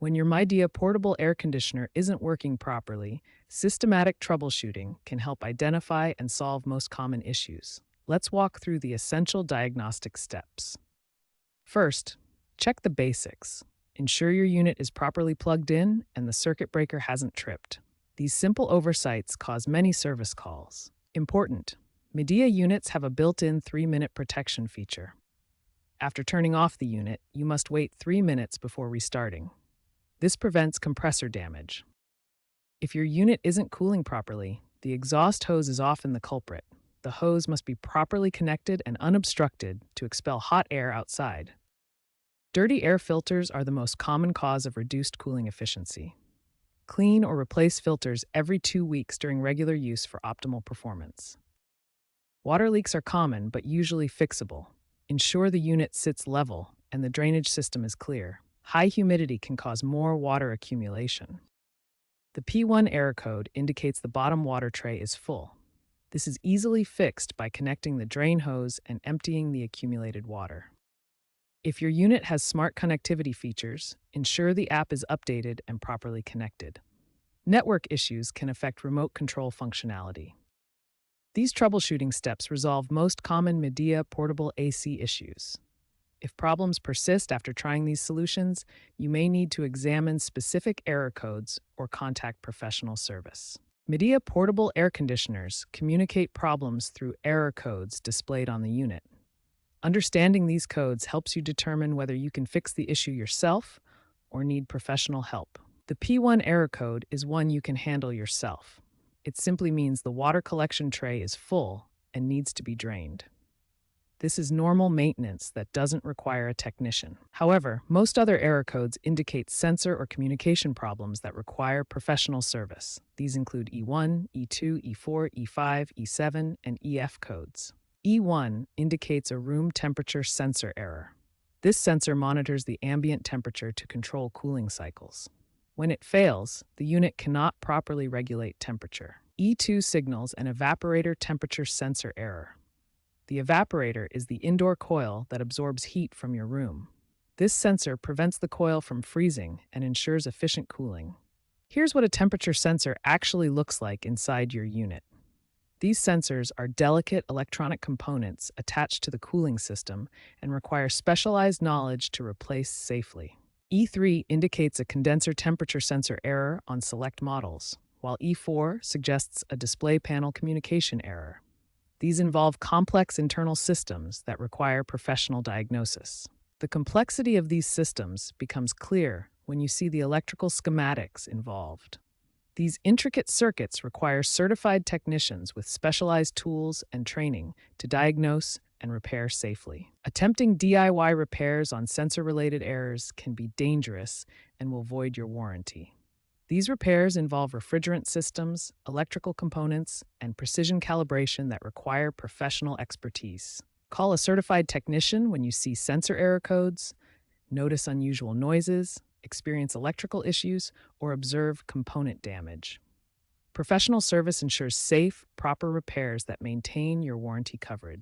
When your Midea portable air conditioner isn't working properly, systematic troubleshooting can help identify and solve most common issues. Let's walk through the essential diagnostic steps. First, check the basics. Ensure your unit is properly plugged in and the circuit breaker hasn't tripped. These simple oversights cause many service calls. Important: Midea units have a built-in 3-minute protection feature. After turning off the unit, you must wait 3 minutes before restarting. This prevents compressor damage. If your unit isn't cooling properly, the exhaust hose is often the culprit. The hose must be properly connected and unobstructed to expel hot air outside. Dirty air filters are the most common cause of reduced cooling efficiency. Clean or replace filters every 2 weeks during regular use for optimal performance. Water leaks are common but usually fixable. Ensure the unit sits level and the drainage system is clear. High humidity can cause more water accumulation. The P1 error code indicates the bottom water tray is full. This is easily fixed by connecting the drain hose and emptying the accumulated water. If your unit has smart connectivity features, ensure the app is updated and properly connected. Network issues can affect remote control functionality. These troubleshooting steps resolve most common Midea portable AC issues. If problems persist after trying these solutions, you may need to examine specific error codes or contact professional service. Midea portable air conditioners communicate problems through error codes displayed on the unit. Understanding these codes helps you determine whether you can fix the issue yourself or need professional help. The P1 error code is one you can handle yourself. It simply means the water collection tray is full and needs to be drained. This is normal maintenance that doesn't require a technician. However, most other error codes indicate sensor or communication problems that require professional service. These include E1, E2, E4, E5, E7, and EF codes. E1 indicates a room temperature sensor error. This sensor monitors the ambient temperature to control cooling cycles. When it fails, the unit cannot properly regulate temperature. E2 signals an evaporator temperature sensor error. The evaporator is the indoor coil that absorbs heat from your room. This sensor prevents the coil from freezing and ensures efficient cooling. Here's what a temperature sensor actually looks like inside your unit. These sensors are delicate electronic components attached to the cooling system and require specialized knowledge to replace safely. E3 indicates a condenser temperature sensor error on select models, while E4 suggests a display panel communication error. These involve complex internal systems that require professional diagnosis. The complexity of these systems becomes clear when you see the electrical schematics involved. These intricate circuits require certified technicians with specialized tools and training to diagnose and repair safely. Attempting DIY repairs on sensor-related errors can be dangerous and will void your warranty. These repairs involve refrigerant systems, electrical components, and precision calibration that require professional expertise. Call a certified technician when you see sensor error codes, notice unusual noises, experience electrical issues, or observe component damage. Professional service ensures safe, proper repairs that maintain your warranty coverage.